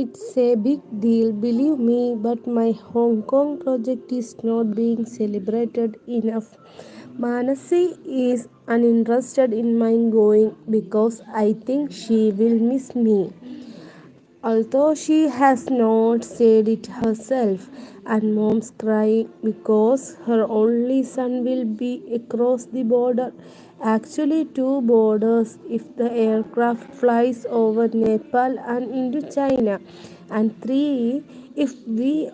It's a big deal, believe me, but my Hong Kong project is not being celebrated enough. Manasi is uninterested in my going because I think she will miss me, although she has not said it herself. And mom's crying because her only son will be across the border. Actually, two borders if the aircraft flies over Nepal and into China, and three if we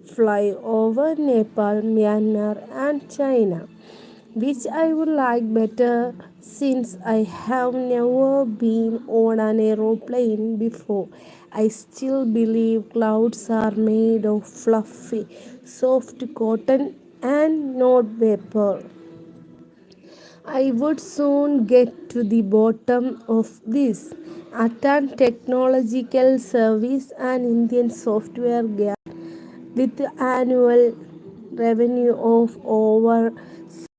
fly over Nepal, Myanmar, and China, which I would like better since I have never been on an aeroplane before. I still believe clouds are made of fluffy, soft cotton and not vapor. I would soon get to the bottom of this. Atan Technological Service and Indian software gap with annual revenue of over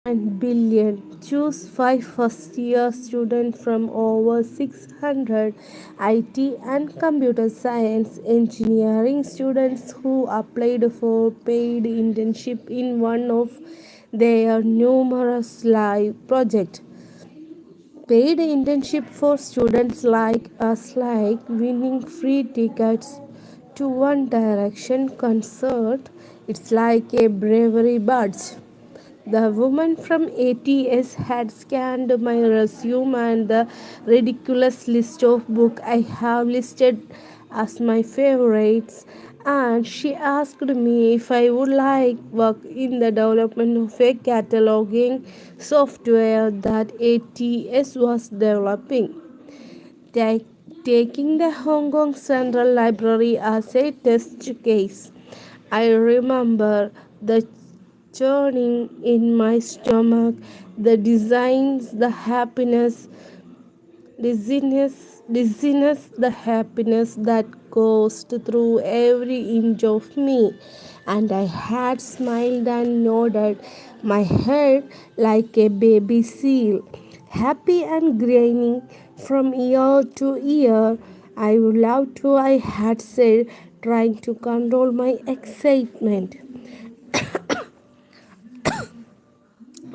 7 billion. Choose 5 first year students from over 600 IT and computer science engineering students who applied for paid internship in one of their numerous live projects. Paid internship for students like us, like winning free tickets to One Direction concert. It's like a bravery badge. The woman from ATS had scanned my resume and the ridiculous list of books I have listed as my favorites, and she asked me if I would like work in the development of a cataloging software that ATS was developing. Ta- Taking the Hong Kong Central Library as a test case. I remember the churning in my stomach, the designs, the happiness, dizziness, the happiness that coursed through every inch of me. And I had smiled and nodded my head like a baby seal, happy and grinning from ear to ear. I would love to, I had said, trying to control my excitement.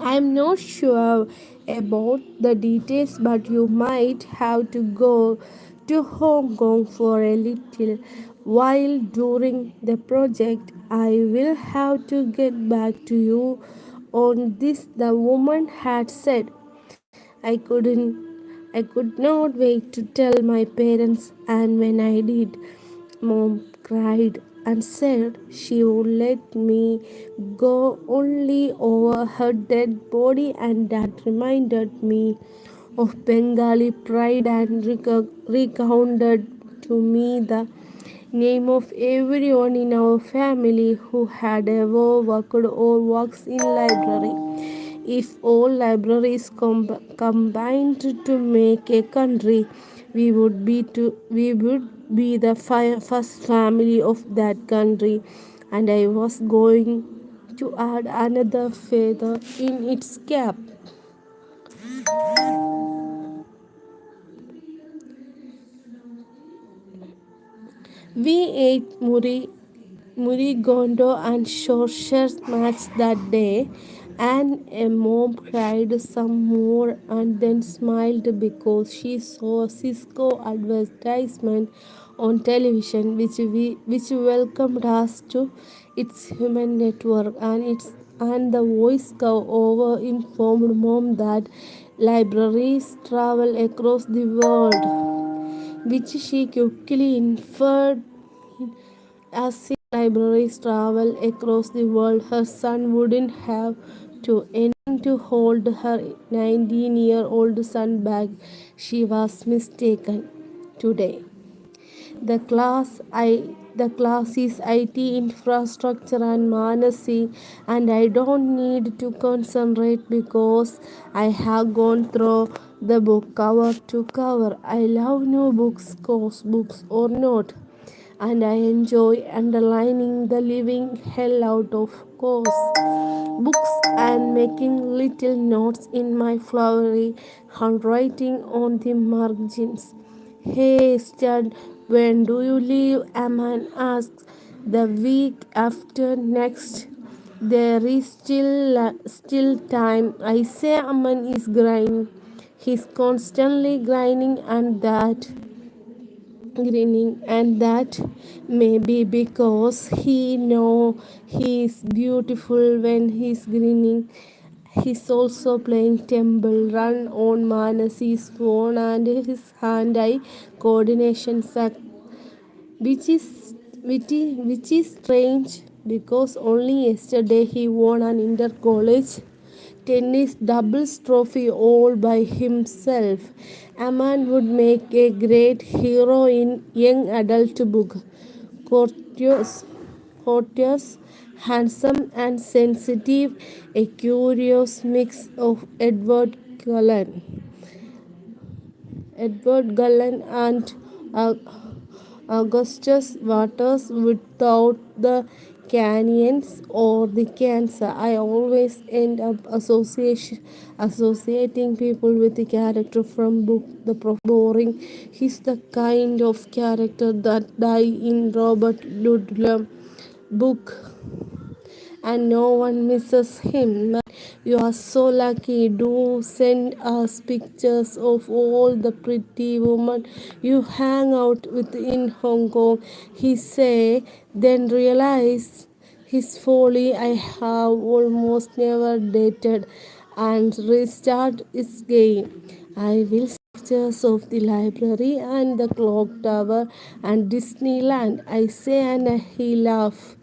I'm not sure about the details, but you might have to go to Hong Kong for a little while during the project. I will have to get back to you on this, the woman had said. I couldn't I could not wait to tell my parents, and when I did, Mom cried and said she would let me go only over her dead body, and that reminded me of Bengali pride and recounted to me the name of everyone in our family who had ever worked or works in library. If all libraries combined to make a country, we would be the first family of that country, and I was going to add another feather in its cap. We ate Murigondo and Shorshers match that day, and a mom cried some more and then smiled because she saw a Cisco advertisement on television which welcomed us to its human network, and the voice over informed mom that libraries travel across the world, which she quickly inferred as if libraries travel across the world, her son wouldn't have to anything to hold her 19-year-old son back. She was mistaken. Today, the class is IT infrastructure and Manasi, and I don't need to concentrate because I have gone through the book cover to cover. I love new books, course books or not, and I enjoy underlining the living hell out of course books and making little notes in my flowery handwriting on the margins. Hey, stud, When do you leave? Aman asks. The week after next. There is still time. I say Aman is grinding. He's constantly grinding and that grinning, and that may be because he know he is beautiful when he's grinning. He's also playing temple run on Manasi's phone, and his hand-eye coordination sucks, which is strange because only yesterday he won an inter-college tennis doubles trophy all by himself. A man would make a great hero in young adult book. Courteous, courteous, handsome and sensitive, a curious mix of Edward Cullen and uh, Augustus Waters without the canyons or the cancer. I always end up associating people with the character from book The Prof. Boring. He's the kind of character that die in Robert Ludlum book and no one misses him. Man, you are so lucky. Do send us pictures of all the pretty women you hang out with in Hong Kong. He say, then realize his folly. I have almost never dated and restart his game. I will see pictures of the library and the clock tower and Disneyland. I say and he laugh.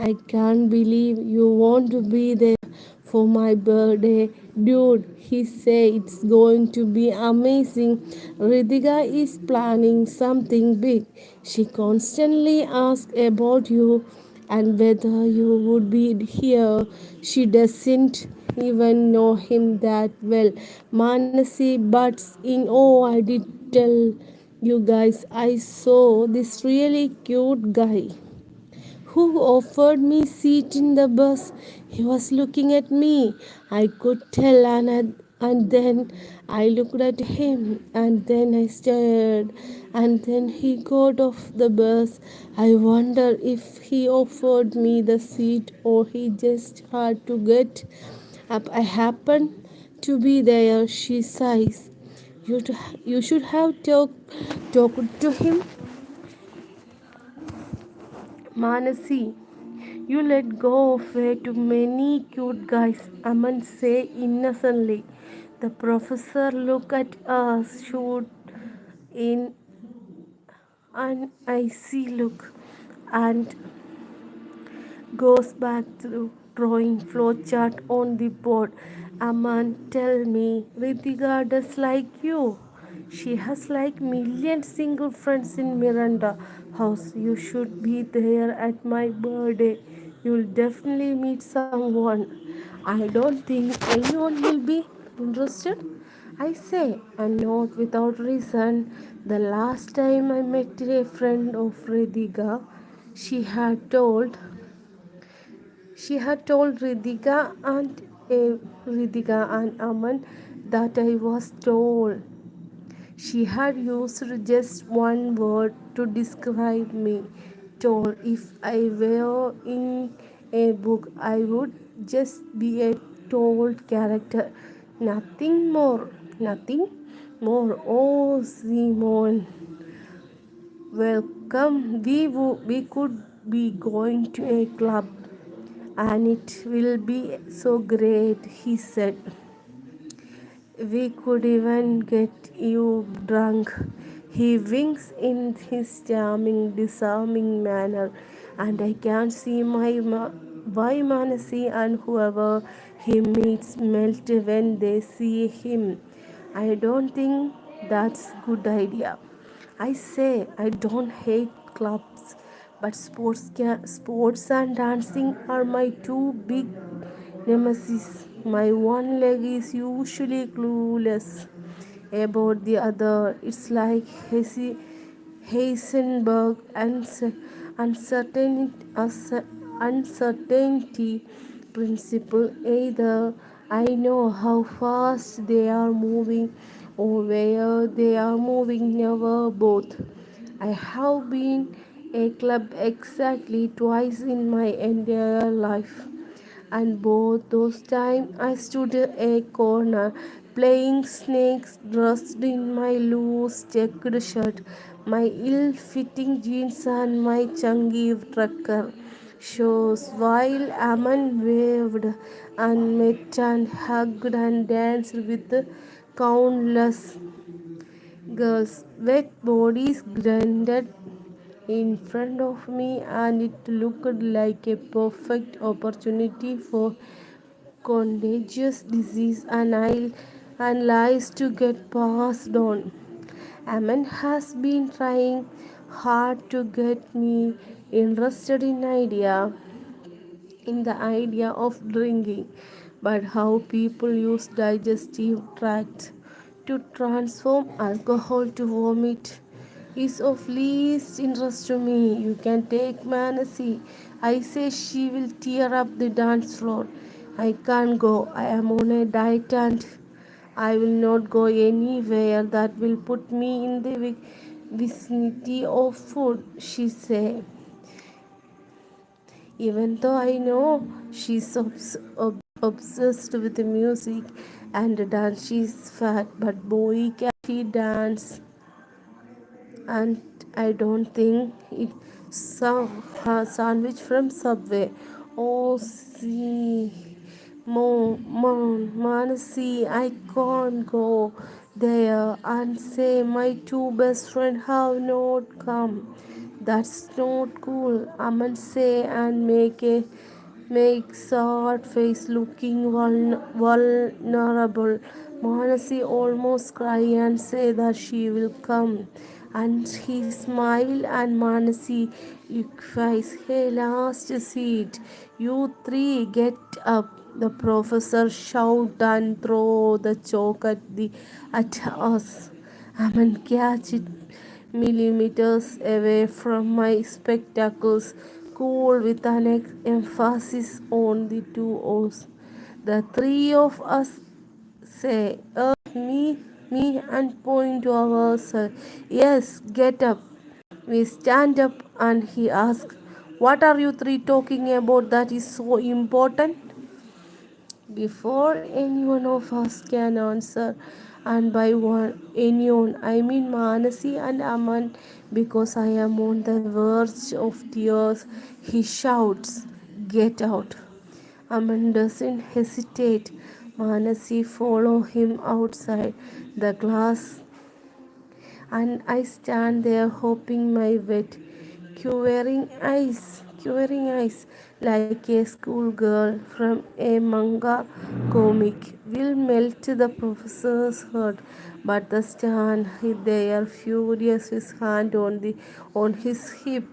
I can't believe you want to be there for my birthday. Dude, he say it's going to be amazing. Ritika is planning something big. She constantly asks about you and whether you would be here. She doesn't even know him that well. Manasi butts in. Oh, I did tell you guys I saw this really cute guy who offered me seat in the bus. He was looking at me. I could tell, and then I looked at him, and then I stared, and then he got off the bus. I wonder if he offered me the seat or he just had to get up. I happened to be there. She sighs. You, you should have talked to him, Manasi. You let go of way too many cute guys, Aman say innocently. The professor look at us, shoot in an icy look, and goes back to drawing flowchart on the board. Aman, tell me, Ritika does like you. She has like million single friends in Miranda house. You should be there at my birthday. You'll definitely meet someone. I don't think anyone will be interested. I say, and not without reason. The last time I met a friend of Ritika, she had told Ritika and Aman that I was tall. She had used just one word to describe me, tall. If I were in a book, I would just be a tall character. Nothing more. Nothing more. Oh, Simon, welcome. We could be going to a club and it will be so great, he said. We could even get you drunk. He winks in his charming, disarming manner, and I can see why Manasi and whoever he meets melt when they see him. I don't think that's good idea. I say I don't hate clubs, but sports and dancing are my two big nemesis. My one leg is usually clueless about the other. It's like Heisenberg and uncertainty principle. Either I know how fast they are moving or where they are moving, never both. I have been a club exactly twice in my entire life, and both those times I stood a corner playing snakes dressed in my loose checked shirt, my ill-fitting jeans and my chunky trucker shoes while Aman waved and met and hugged and danced with countless girls. Wet bodies grinded in front of me, and it looked like a perfect opportunity for contagious disease and lies to get passed on. Aman has been trying hard to get me interested in the idea of drinking, but how people use digestive tracts to transform alcohol to vomit is of least interest to me. You can take Manasi. I say she will tear up the dance floor. I can't go. I am on a diet and I will not go anywhere that will put me in the vicinity of food, she said. Even though I know she's obsessed with the music and dance, she's fat, but boy can she dance. And I don't think it's some sandwich from Subway. Oh, see, Manasi, I can't go there and say my two best friends have not come. That's not cool. Aman say and make sad face looking vulnerable. Manasi almost cry and say that she will come. And he smiled and Manasi liquefies. Hey, last seat. You three get up. The professor shout and throw the chalk at us. Aman catch it millimeters away from my spectacles, cool with an emphasis on the two O's. The three of us say, me, and point to ourselves. Yes, get up. We stand up and he asks, what are you three talking about that is so important? Before any one of us can answer, and by anyone I mean Manasi and Aman, because I am on the verge of tears, he shouts, get out. Aman doesn't hesitate. Manasi follow him outside the class, and I stand there hoping my wet, quivering eyes, like a schoolgirl from a manga comic, will melt the professor's heart. But the stand there furious, his hand on his hip,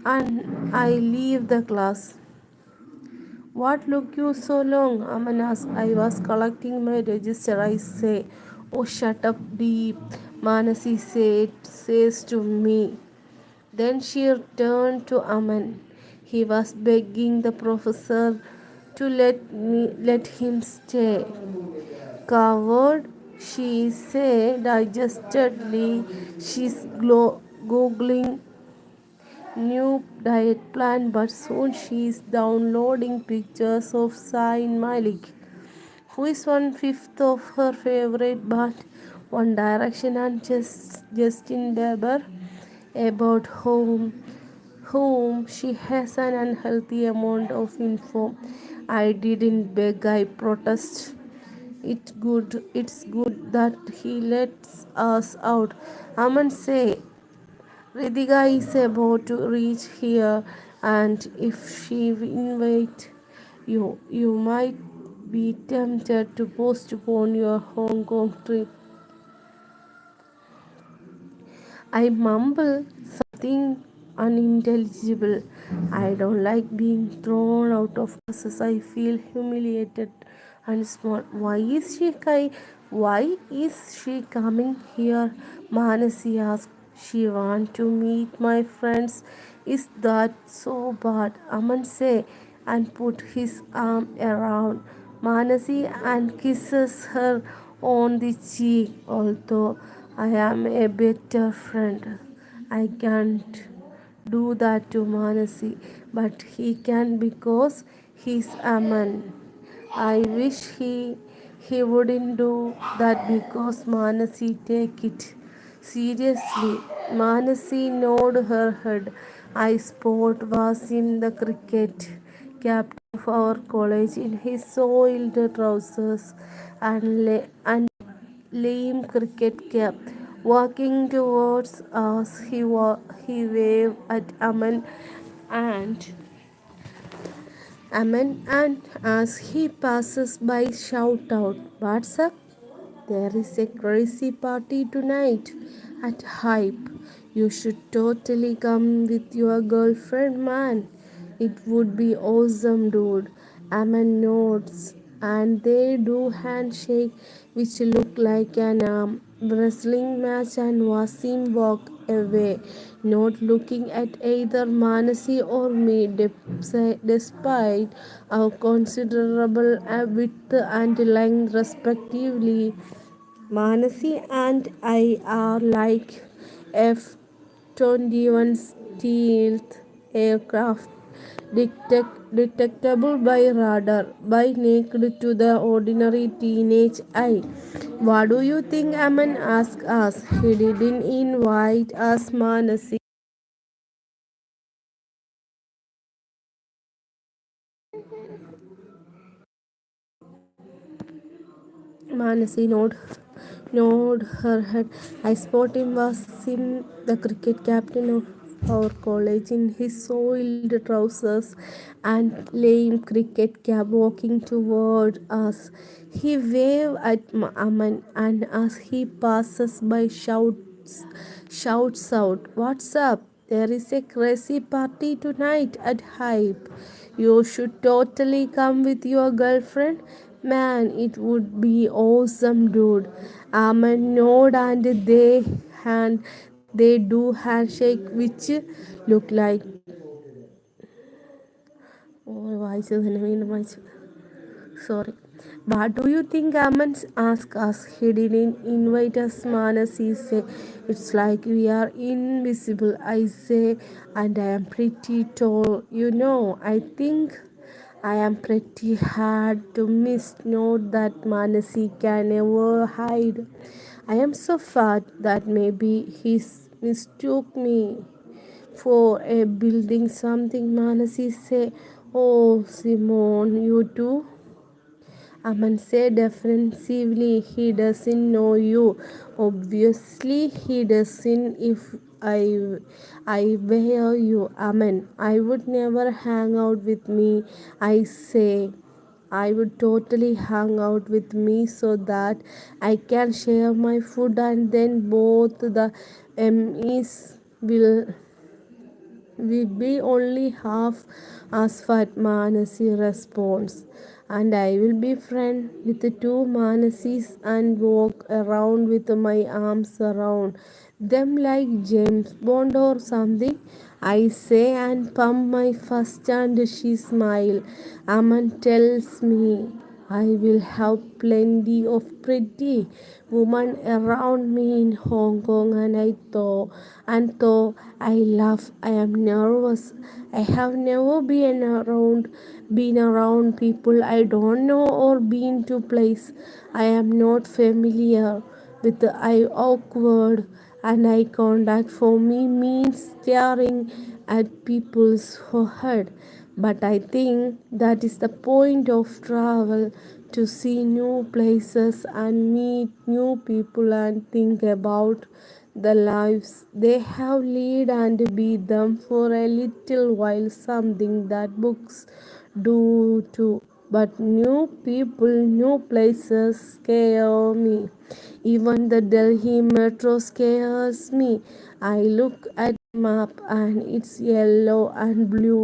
and I leave the class. What took you so long? Aman asked. I was collecting my register. I say, oh, shut up, deep. Manasi says to me. Then she turned to Aman. He was begging the professor to let him stay. Coward, she said digestedly. She's googling new diet plan, but soon she is downloading pictures of Zayn Malik, who is 1/5 of her favorite band, One Direction, and Justin Bieber, about whom she has an unhealthy amount of info. I didn't beg, I protest. It's good that he lets us out. Aman say Ritika is about to reach here, and if she invites you, you might be tempted to postpone your Hong Kong trip. I mumble something unintelligible. I don't like being thrown out of classes. I feel humiliated and small. Why is she coming here? Manasi asked. She wants to meet my friends. Is that so bad? Aman say and put his arm around Manasi and kisses her on the cheek. Although I am a better friend, I can't do that to Manasi, but he can because he's a man. I wish he wouldn't do that because Manasi take it seriously. Manasi nodded her head. I sport was in the cricket captain of our college in his soiled trousers and lame cricket cap. Walking towards us, he waved at and and as he passes by, shout out, "What's up? There is a crazy party tonight at Hype. You should totally come with your girlfriend, man. It would be awesome, dude." Aman nods and they do handshake, which look like an wrestling match, and Wasim walk away, not looking at either Manasi or me, despite our considerable width and length respectively. Manasi and I are like F-21 stealth aircraft, detectable by radar, by naked to the ordinary teenage eye. What do you think? Aman asked us. He didn't invite us, Manasi. Manasi nod her head. I spot him was him, the cricket captain of our college, in his soiled trousers and lame cricket cap, walking toward us. He waved at Aman, and as he passes by, shouts out, "What's up? There is a crazy party tonight at Hype. You should totally come with your girlfriend. Man, it would be awesome, dude." Aman nod and they do handshake, which look like വായിച്ചത് തന്നെ വീണ്ടും വായിച്ചു. Sorry. What do you think? Aman asked us. He didn't invite us, Manasi say. It's like we are invisible, I say, and I am pretty tall. You know, I think I am pretty hard to miss. Note that Manasi can never hide. I am so fat that maybe he mistook me for a building something. Manasi say, "Oh, Simone, you too?" Aman said defensively, "He doesn't know you." Obviously, he doesn't. If I were you, Aman, I would never hang out with me. I say, I would totally hang out with me so that I can share my food, and then both the MEs will be only half as fat. Manasi responds, and I will be friend with the two Manasis and walk around with my arms around them like James Bond or something. I say and pump my fist, and she smile. Aman tells me I will have plenty of pretty women around me in Hong Kong, and though I laugh, I am nervous. I have never been around people I don't know, or been to place I am not familiar with. I awkward, and eye contact for me means staring at people's forehead. But I think that is the point of travel, to see new places and meet new people and think about the lives they have led and be them for a little while, something that books do too. But new people, new places scare me. Even the Delhi metro scares me. I look at map and it's yellow and blue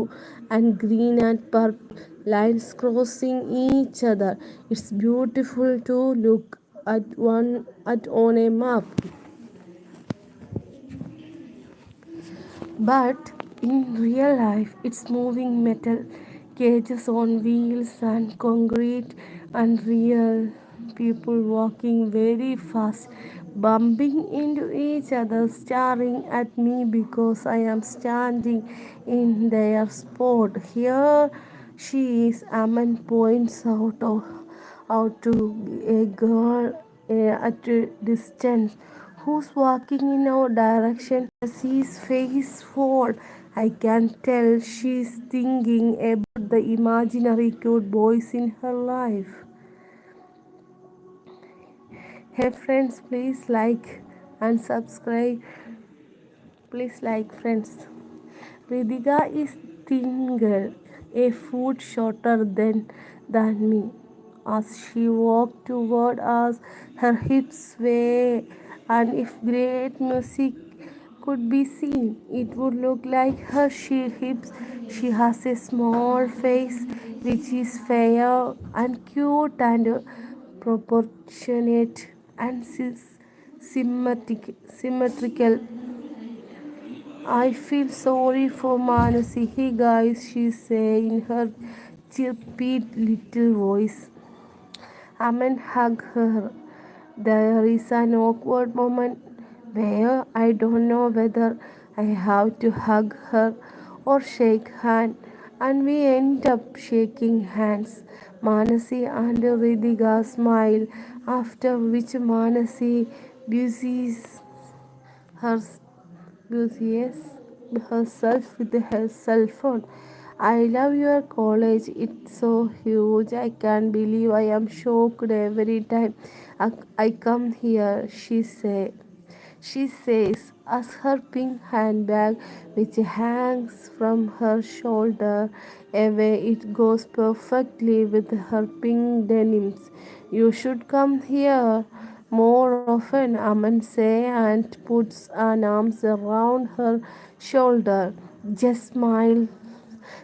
and green and purple lines crossing each other. It's beautiful to look at on a map. But in real life, it's moving metal cages on wheels and concrete and real people walking very fast. bumping into each other, staring at me because I am standing in their spot. Here she is, Aman points out to a girl at a distance who's walking in our direction. Sees face fall. I can tell she's thinking about the imaginary cute boys in her life. Hey friends, please like and subscribe. Please like friends. Ritika is thin girl, a foot shorter than me. As she walked toward us, her hips sway, and if great music could be seen, it would look like her she hips. She has a small face which is fair and cute and proportionate and symmetrical. I feel sorry for Manasi. Hey guys, she say in her chirpy little voice. Aman hug her. There is an awkward moment where I don't know whether I have to hug her or shake hand, and we end up shaking hands. Manasi and Ritika smile, after which Manasi busies her busies herself with her cell phone. I love your college. It's so huge. I can't believe I am shocked every time I come here, she say. She says, as her pink handbag, which hangs from her shoulder away, it goes perfectly with her pink denims. You should come here more often, Aman say, and puts an arms around her shoulder. Just smile.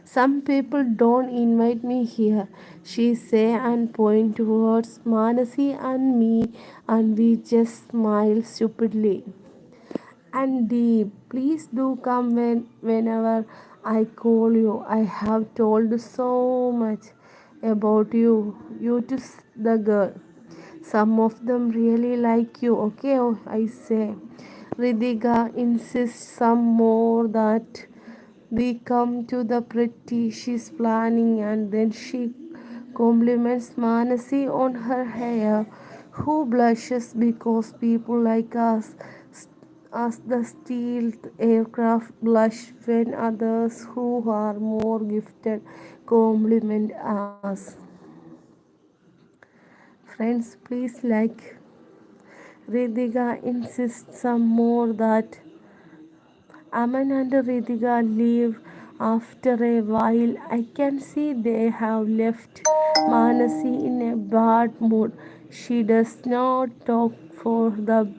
Some people don't invite me here, she say and point towards Manasi and me, and we just smile stupidly. And deep, please do come whenever I call you. I have told so much about you to the girl. Some of them really like you, okay? Oh, I say. Ritika insists some more that we come to the pretty she's planning, and then she compliments Manasi on her hair, who blushes because people like us, as the stealth aircraft, blush when others who are more gifted compliment us. Friends, please like. Ritika insists some more that Aman and Ritika leave after a while. I can see they have left Manasi in a bad mood. She does not talk for the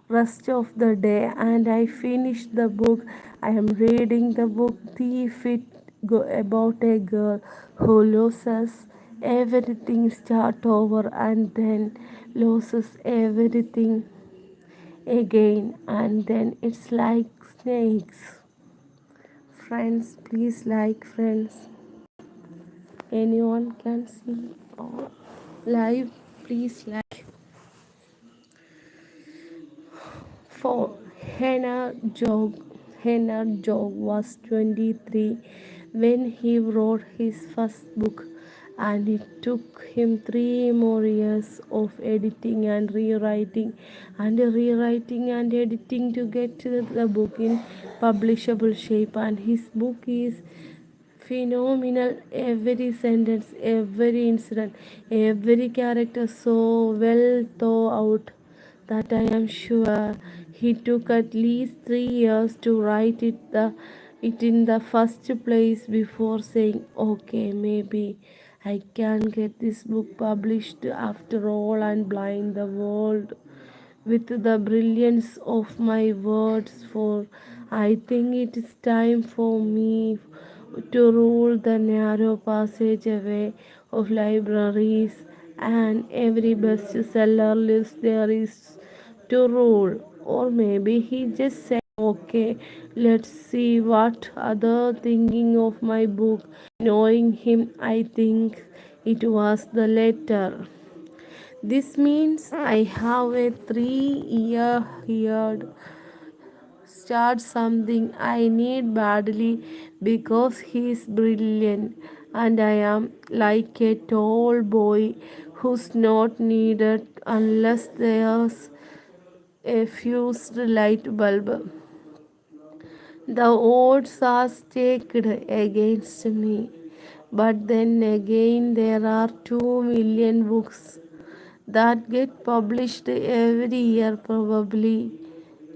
rest of the day, and I finish the book. I am reading the book Thief. It about a girl who loses everything, start over, and then loses everything again, and then it's like snakes. Friends, please like. Friends, anyone can see or live, please like. For Henner Jog was 23 when he wrote his first book, and it took him 3 more years of editing and editing to get to the book in publishable shape. And his book is phenomenal. Every sentence, every incident, every character so well thought out that I am sure he took at least 3 years to write it in the first place before saying, okay, maybe I can get this book published after all and blind the world with the brilliance of my words. For I think it is time for me to rule the narrow passageway of libraries, and every bestseller list there is to rule. Or maybe he just said, okay, let's see what other thinking of my book. Knowing him, I think it was the latter. This means I have a 3 year start something I need badly because he's brilliant and I am like a tall boy who's not needed unless there's a fused light bulb. The odds are stacked against me. But then again, there are 2 million books that get published every year, probably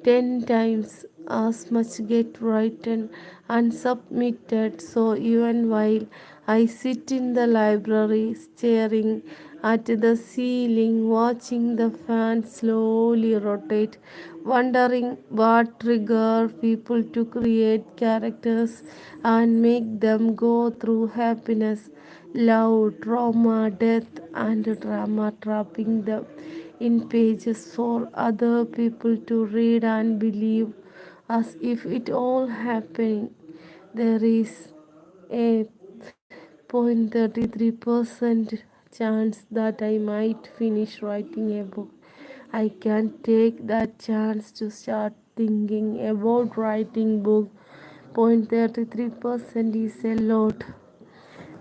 10 times as much get written and submitted. So even while I sit in the library staring at the ceiling, watching the fan slowly rotate, wondering what trigger people to create characters and make them go through happiness, love, trauma, death, and drama, trapping them in pages for other people to read and believe as if it all happening. There is a 0.33% chance that I might finish writing a book. I can take that chance to start thinking about writing book. 0.33% is a lot.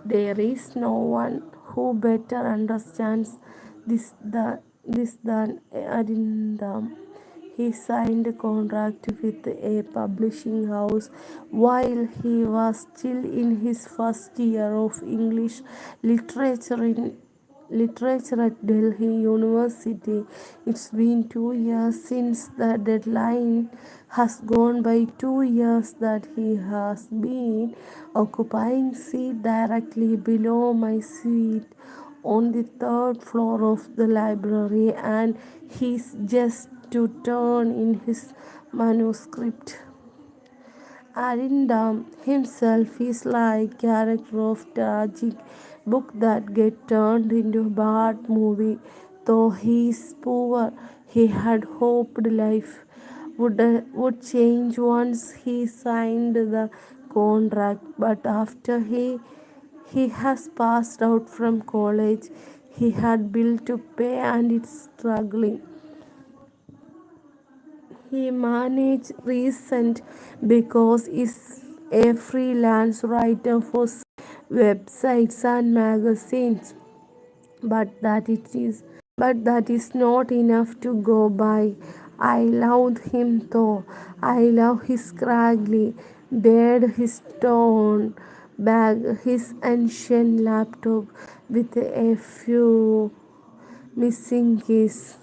There is no one who better understands this than Arindam. He signed a contract with a publishing house while he was still in his first year of English literature in literature at Delhi University. It's been 2 years since the deadline has gone by. 2 years that he has been occupying seat directly below my seat on the third floor of the library, and he's just to turn in his manuscript. Arindam himself is like character of tragic book that get turned into bad movie. Though he is poor, he had hoped life would change once he signed the contract. But after he has passed out from college, he had bill to pay and it's struggling. He managed recent because he's a freelance writer for websites and magazines, but that is not enough to go by. I loved him though. I love his scraggly beard, his torn bag, his ancient laptop with a few missing keys,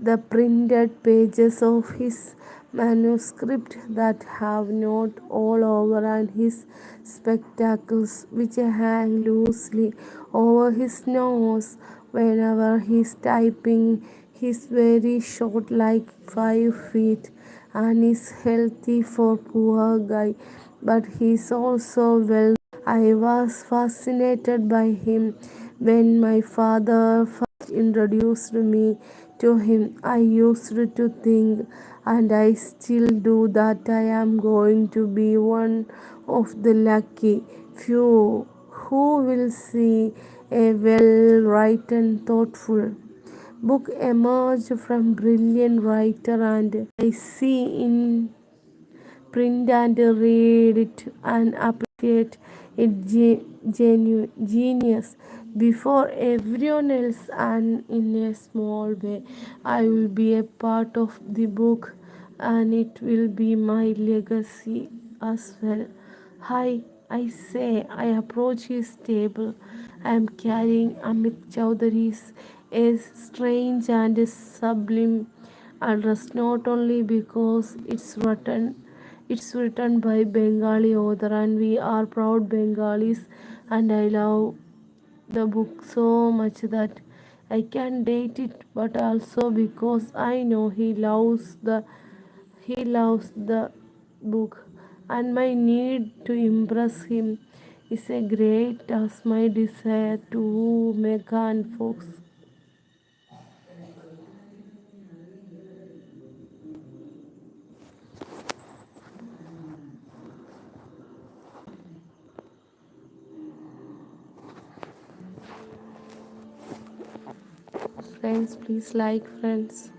the printed pages of his manuscript that have not all over, and his spectacles which hang loosely over his nose whenever he's typing. He's very short, like 5 feet, and is healthy for poor guy, but he's also well. I was fascinated by him when my father first introduced me to him. I used to think, and I still do, that I am going to be one of the lucky few who will see a well-written, thoughtful book emerge from brilliant writer, and I see in print and read it and appreciate its genius before everyone else, and in a small way I will be a part of the book and it will be my legacy as well. Hi, I say. I approach his table. I am carrying Amit Chowdhury's a strange and sublime address, not only because it's written by Bengali author and we are proud Bengalis, and I love the book so much that I can date it, but also because I know he loves the book, and my need to impress him is as great as my desire to woo Megan Fox. friends. Please like friends.